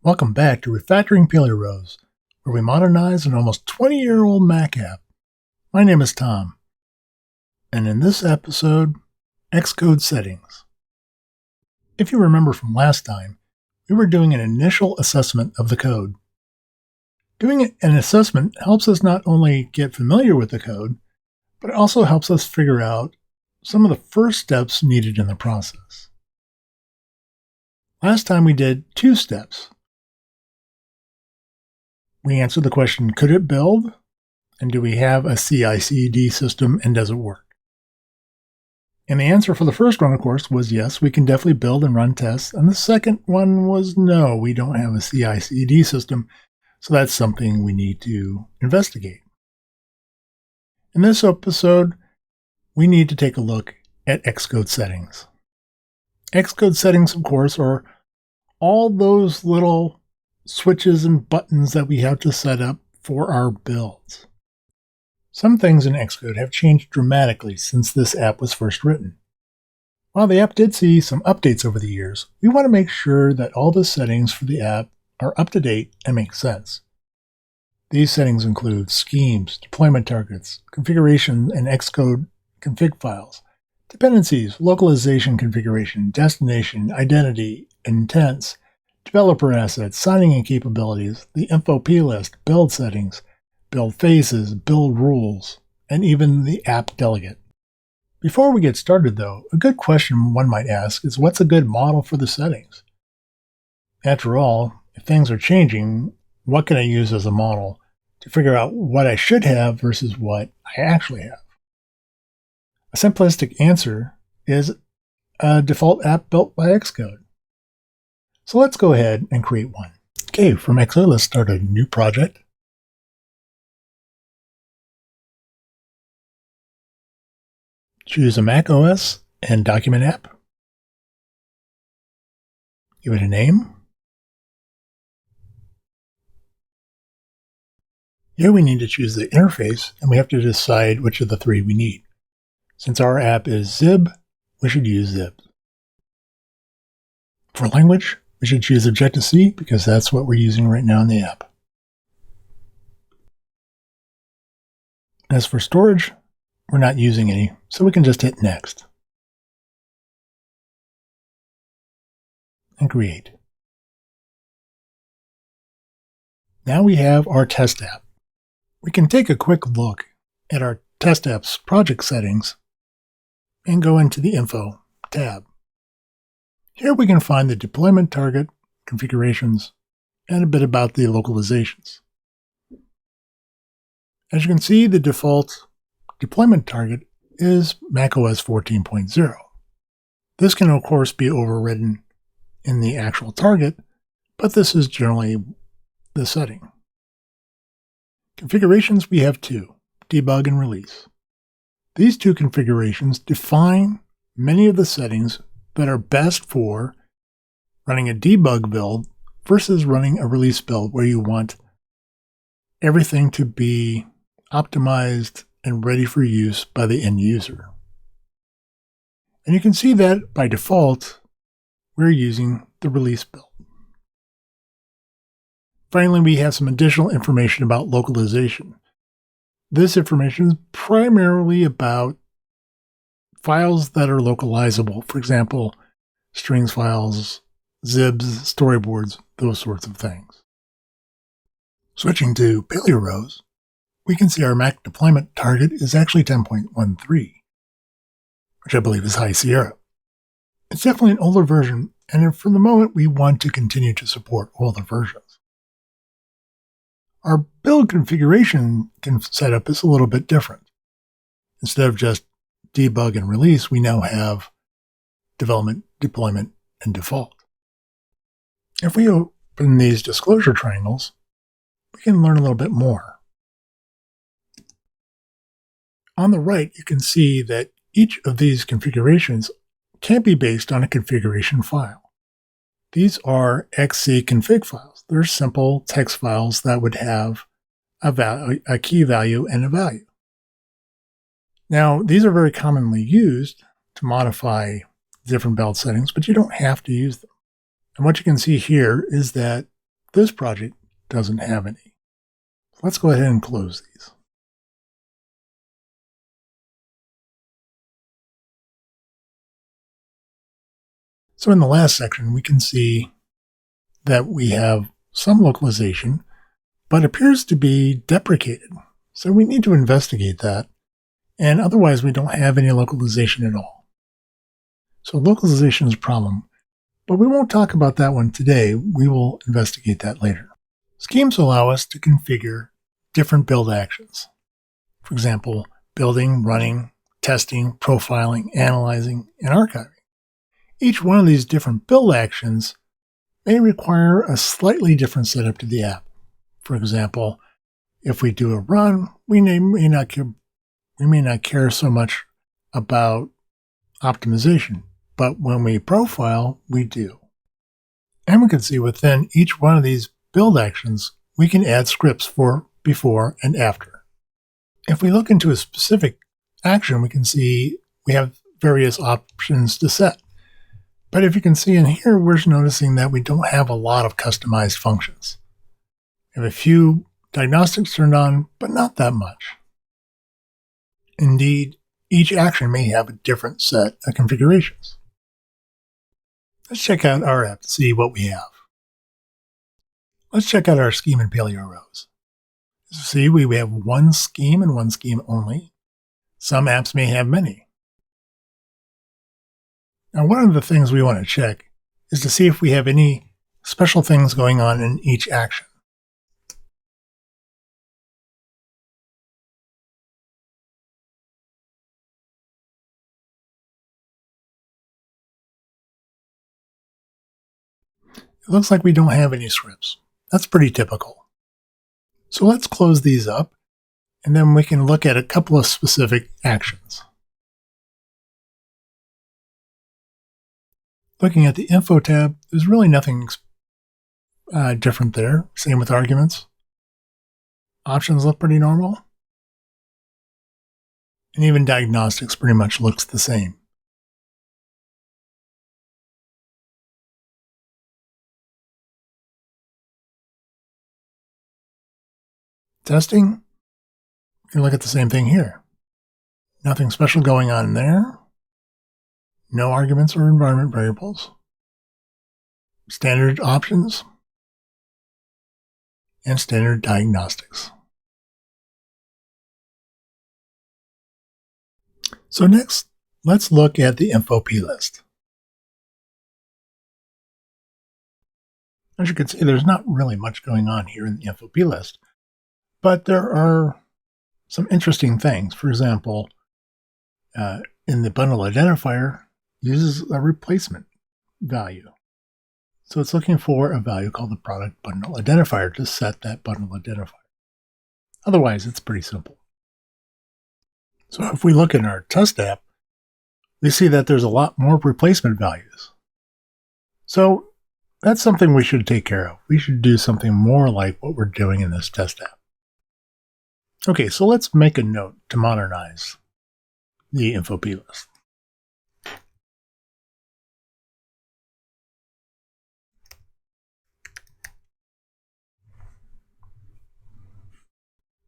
Welcome back to Refactoring PaleoRose, where we modernize an almost 20-year-old Mac app. My name is Tom, and in this episode, Xcode settings. If you remember from last time, we were doing an initial assessment of the code. Doing an assessment helps us not only get familiar with the code, but it also helps us figure out some of the first steps needed in the process. Last time we did 2 steps. We answered the question, could it build? And do we have a CI/CD system, and does it work? And the answer for the first one, of course, was yes, we can definitely build and run tests. And the second one was no, we don't have a CI/CD system, so that's something we need to investigate. In this episode, we need to take a look at Xcode settings. Xcode settings, of course, are all those little switches and buttons that we have to set up for our builds. Some things in Xcode have changed dramatically since this app was first written. While the app did see some updates over the years, we want to make sure that all the settings for the app are up to date and make sense. These settings include schemes, deployment targets, configuration and Xcode config files, dependencies, localization configuration, destination, identity, intents, developer assets, signing in capabilities, the info plist, build settings, build phases, build rules, and even the app delegate. Before we get started, though, a good question one might ask is, what's a good model for the settings? After all, if things are changing, what can I use as a model to figure out what I should have versus what I actually have? A simplistic answer is a default app built by Xcode. So let's go ahead and create one. Okay, from Xcode, let's start a new project. Choose a Mac OS and document app. Give it a name. Here we need to choose the interface, and we have to decide which of the 3 we need. Since our app is Zib, we should use Zib. For language, we should choose Objective-C because that's what we're using right now in the app. As for storage, we're not using any, so we can just hit Next. And create. Now we have our test app. We can take a quick look at our test app's project settings and go into the Info tab. Here we can find the deployment target, configurations, and a bit about the localizations. As you can see, the default deployment target is macOS 14.0. This can, of course, be overridden in the actual target, but this is generally the setting. Configurations, we have 2, debug and release. These 2 configurations define many of the settings that are best for running a debug build versus running a release build where you want everything to be optimized and ready for use by the end user. And you can see that by default, we're using the release build. Finally, we have some additional information about localization. This information is primarily about files that are localizable, for example, strings files, zibs, storyboards, those sorts of things. Switching to PaleoRose, we can see our Mac deployment target is actually 10.13, which I believe is High Sierra. It's definitely an older version, and for the moment we want to continue to support older versions. Our build configuration setup is a little bit different. Instead of just debug and release, we now have development, deployment, and default. If we open these disclosure triangles, we can learn a little bit more. On the right, you can see that each of these configurations can be based on a configuration file. These are xcconfig files. They're simple text files that would have a key value and a value. Now, these are very commonly used to modify different build settings, but you don't have to use them. And what you can see here is that This project doesn't have any. Let's go ahead and close these. So in the last section, we can see that we have some localization, but appears to be deprecated. So we need to investigate that, and otherwise we don't have any localization at all. So localization is a problem, but we won't talk about that one today. We will investigate that later. Schemes allow us to configure different build actions. For example, building, running, testing, profiling, analyzing, and archiving. Each one of these different build actions may require a slightly different setup to the app. For example, if we do a run, we may not care so much about optimization, but when we profile, we do. And we can see within each one of these build actions, we can add scripts for before and after. If we look into a specific action, we can see we have various options to set. But if you can see in here, we're noticing that we don't have a lot of customized functions. We have a few diagnostics turned on, but not that much. Indeed, each action may have a different set of configurations. Let's check out our app to see what we have. Let's check out our scheme in PaleoRose. As you see, we have one scheme and one scheme only. Some apps may have many. Now, one of the things we want to check is to see if we have any special things going on in each action. It looks like we don't have any scripts. That's pretty typical. So let's close these up, and then we can look at a couple of specific actions. Looking at the Info tab, there's really nothing different there. Same with arguments. Options look pretty normal. And even diagnostics pretty much looks the same. Testing, you can look at the same thing here. Nothing special going on there. No arguments or environment variables. Standard options. And standard diagnostics. So next, let's look at the info plist. As you can see, there's not really much going on here in the info plist, but there are some interesting things. For example, in the bundle identifier, uses a replacement value. So it's looking for a value called the product bundle identifier to set that bundle identifier. Otherwise, it's pretty simple. So if we look in our test app, we see that there's a lot more replacement values. So that's something we should take care of. We should do something more like what we're doing in this test app. Okay, so let's make a note to modernize the info plist.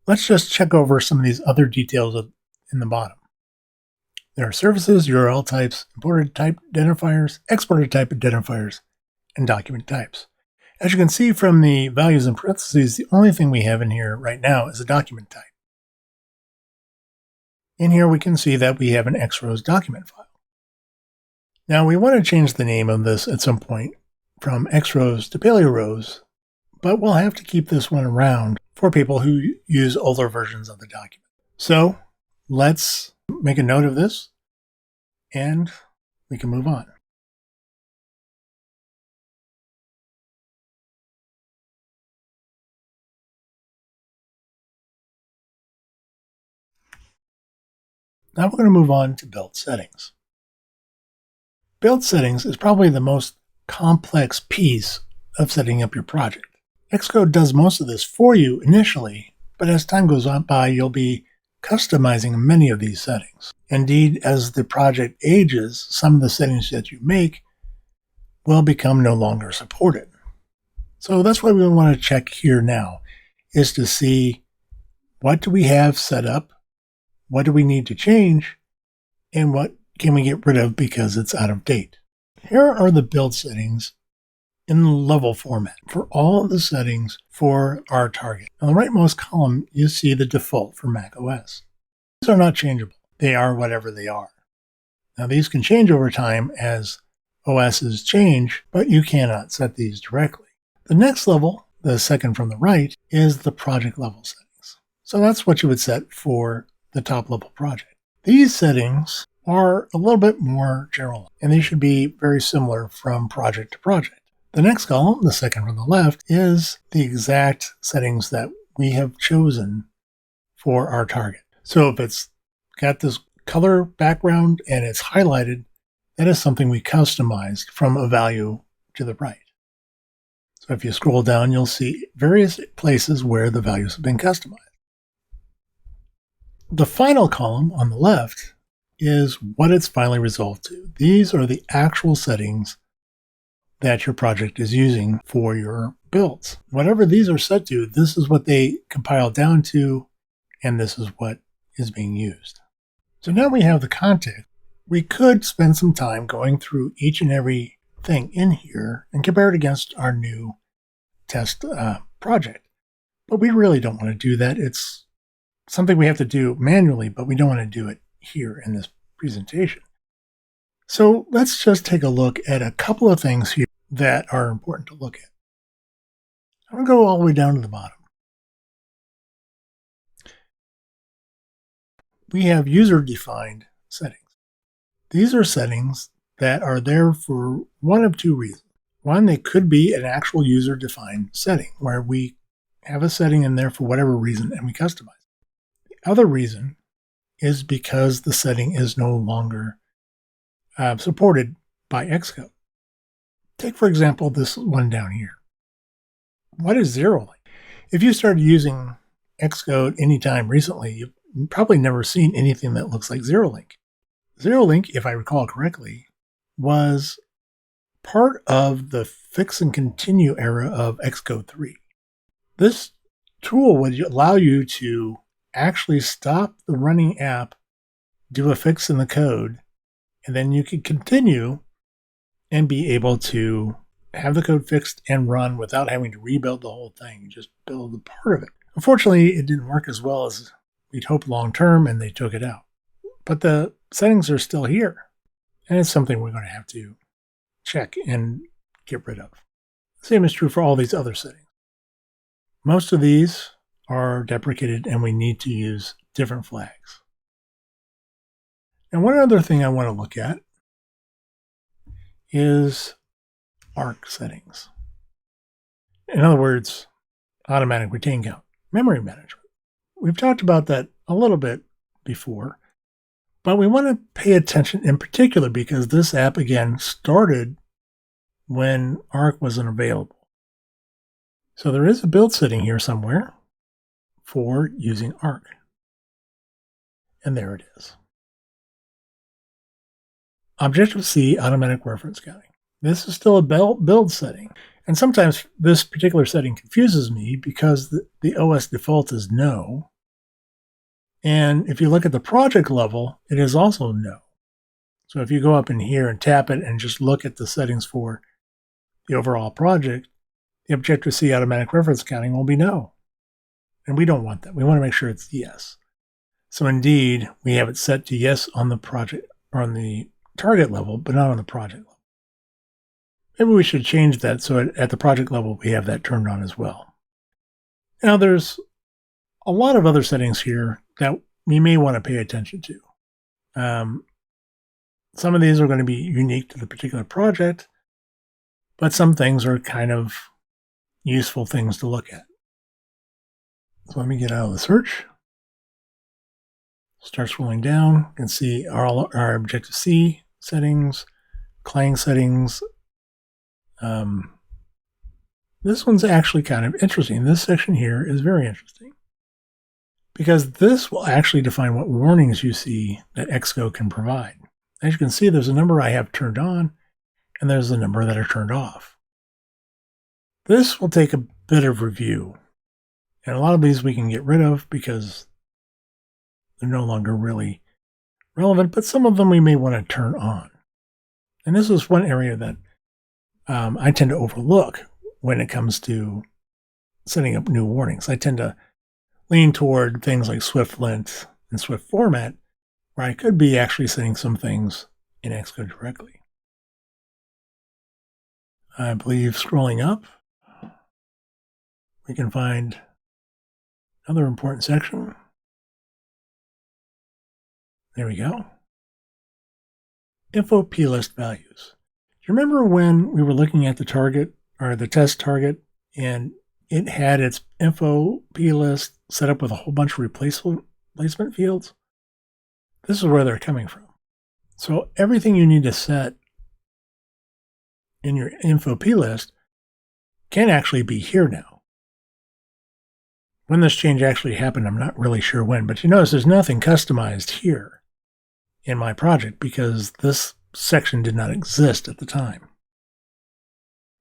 Let's just check over some of these other details in the bottom. There are services, URL types, imported type identifiers, exported type identifiers, and document types. As you can see from the values in parentheses, the only thing we have in here right now is a document type. In here we can see that we have an Xrose document file. Now we want to change the name of this at some point from Xrose to PaleoRose, but we'll have to keep this one around for people who use older versions of the document. So let's make a note of this and we can move on. Now we're going to move on to build settings. Build settings is probably the most complex piece of setting up your project. Xcode does most of this for you initially, but as time goes on by, you'll be customizing many of these settings. Indeed, as the project ages, some of the settings that you make will become no longer supported. So that's why we want to check here now, is to see what do we have set up, what do we need to change, and what can we get rid of because it's out of date. Here are the build settings in level format for all the settings for our target. On the rightmost column, you see the default for Mac OS. These are not changeable. They are whatever they are. Now, these can change over time as OSs change, but you cannot set these directly. The next level, the second from the right, is the project level settings. So that's what you would set for the top level project. These settings are a little bit more general, and they should be very similar from project to project. The next column, the second from the left, is the exact settings that we have chosen for our target. So if it's got this color background and it's highlighted, that is something we customized from a value to the right. So if you scroll down, you'll see various places where the values have been customized. The final column on the left is what it's finally resolved to. These are the actual settings that your project is using for your builds. Whatever these are set to, this is what they compile down to, and this is what is being used. So now we have the context. We could spend some time going through each and every thing in here and compare it against our new test project. But we really don't want to do that. It's something we have to do manually, but we don't want to do it here in this presentation. So let's just take a look at a couple of things here that are important to look at. I'm going to go all the way down to the bottom. We have user-defined settings. These are settings that are there for one of two reasons. One, they could be an actual user-defined setting where we have a setting in there for whatever reason and we customize it. The other reason is because the setting is no longer supported by Xcode. Take, for example, this one down here. What is ZeroLink? If you started using Xcode anytime recently, you've probably never seen anything that looks like ZeroLink. ZeroLink, if I recall correctly, was part of the fix and continue era of Xcode 3. This tool would allow you to actually stop the running app, do a fix in the code, and then you could continue and be able to have the code fixed and run without having to rebuild the whole thing. You just build a part of it. Unfortunately, it didn't work as well as we'd hoped long term, and they took it out. But the settings are still here, and it's something we're going to have to check and get rid of. The same is true for all these other settings. Most of these are deprecated, and we need to use different flags. And one other thing I want to look at is ARC settings. In other words, automatic retain count, memory management. We've talked about that a little bit before, but we want to pay attention in particular because this app, again, started when ARC wasn't available. So there is a build setting here somewhere for using ARC. And there it is. Objective-C automatic reference counting. This is still a build setting. And sometimes this particular setting confuses me because the OS default is no. And if you look at the project level, it is also no. So if you go up in here and tap it and just look at the settings for the overall project, the Objective-C automatic reference counting will be no. And we don't want that. We want to make sure it's yes. So indeed, we have it set to yes on the project or on the target level, but not on the project level. Maybe we should change that so at the project level we have that turned on as well. Now there's a lot of other settings here that we may want to pay attention to. Some of these are going to be unique to the particular project, but some things are kind of useful things to look at. So let me get out of the search. Start scrolling down. You can see our Objective-C settings, Clang settings. This one's actually kind of interesting. This section here is very interesting because this will actually define what warnings you see that Xcode can provide. As you can see, there's a number I have turned on, and there's a number that are turned off. This will take a bit of review. And a lot of these we can get rid of because they're no longer really relevant, but some of them we may want to turn on. And this is one area that I tend to overlook when it comes to setting up new warnings. I tend to lean toward things like SwiftLint and Swift format, where I could be actually setting some things in Xcode directly. I believe scrolling up, we can find another important section. There we go. Info plist values. Do you remember when we were looking at the target or the test target and it had its info plist set up with a whole bunch of replacement fields? This is where they're coming from. So everything you need to set in your info plist can actually be here now. When this change actually happened, I'm not really sure when, but you notice there's nothing customized here in my project because this section did not exist at the time.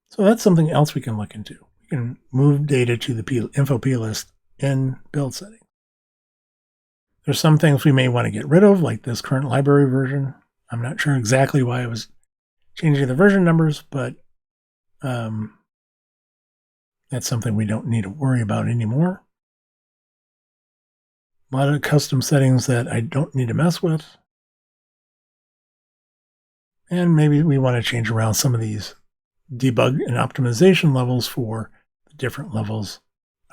So that's something else we can look into. We can move data to the info plist in build settings. There's some things we may want to get rid of, like this current library version. I'm not sure exactly why I was changing the version numbers, but that's something we don't need to worry about anymore. A lot of custom settings that I don't need to mess with. And maybe we want to change around some of these debug and optimization levels for the different levels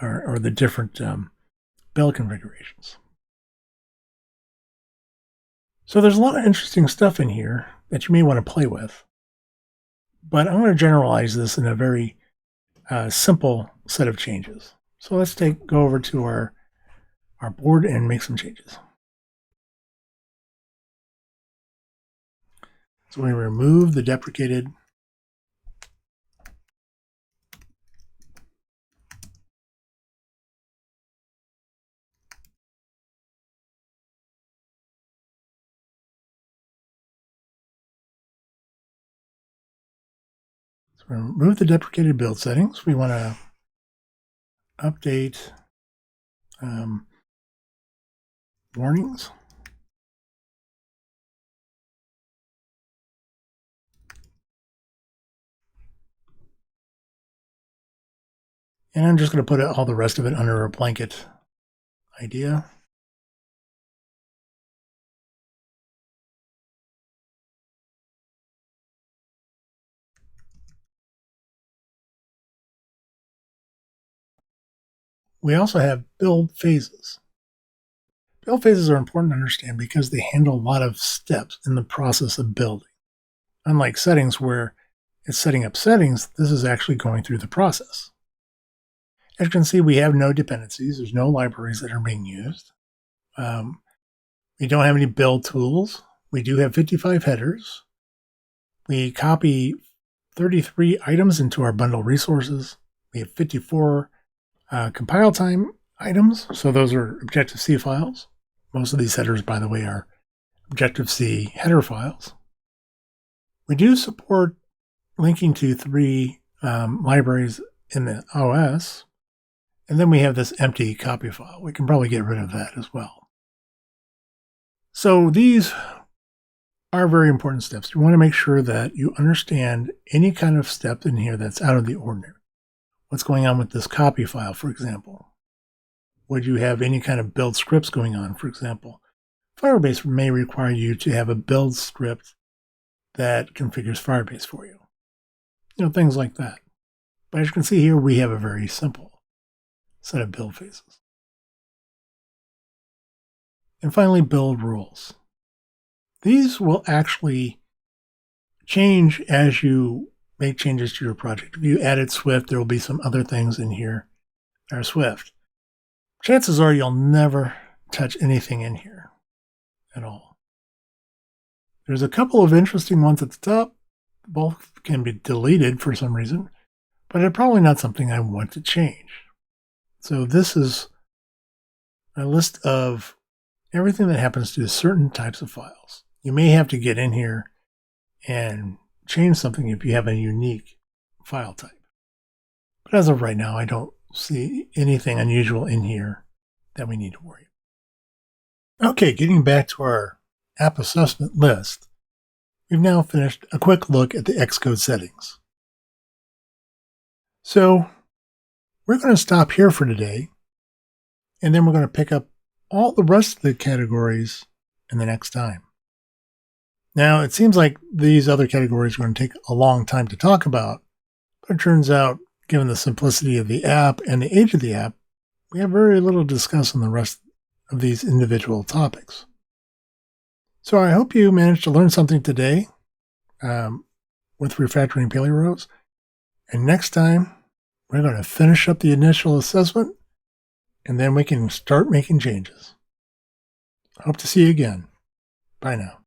or the different build configurations. So there's a lot of interesting stuff in here that you may want to play with. But I'm going to generalize this in a very simple set of changes. So let's go over to our board and make some changes. So we remove the deprecated build settings. We want to update warnings. And I'm just going to put all the rest of it under a blanket idea. We also have build phases. Build phases are important to understand because they handle a lot of steps in the process of building. Unlike settings where it's setting up settings, this is actually going through the process. As you can see, we have no dependencies. There's no libraries that are being used. We don't have any build tools. We do have 55 headers. We copy 33 items into our bundle resources. We have 54 compile time items. So those are Objective-C files. Most of these headers, by the way, are Objective-C header files. We do support linking to 3 libraries in the OS. And then we have this empty copy file. We can probably get rid of that as well. So these are very important steps. You want to make sure that you understand any kind of step in here that's out of the ordinary. What's going on with this copy file, for example? Would you have any kind of build scripts going on, for example? Firebase may require you to have a build script that configures Firebase for you. Things like that. But as you can see here, we have a very simple set of build phases. And finally, build rules. These will actually change as you make changes to your project. If you added Swift, there will be some other things in here that are Swift. Chances are you'll never touch anything in here at all. There's a couple of interesting ones at the top. Both can be deleted for some reason, but they're probably not something I want to change. So this is a list of everything that happens to certain types of files. You may have to get in here and change something if you have a unique file type. But as of right now, I don't see anything unusual in here that we need to worry about. Okay, getting back to our app assessment list, we've now finished a quick look at the Xcode settings. So we're going to stop here for today, and then we're going to pick up all the rest of the categories in the next time. Now, it seems like these other categories are going to take a long time to talk about, but it turns out, given the simplicity of the app and the age of the app, we have very little to discuss on the rest of these individual topics. So I hope you managed to learn something today with refactoring PaleoRose. And next time, we're going to finish up the initial assessment, and then we can start making changes. Hope to see you again. Bye now.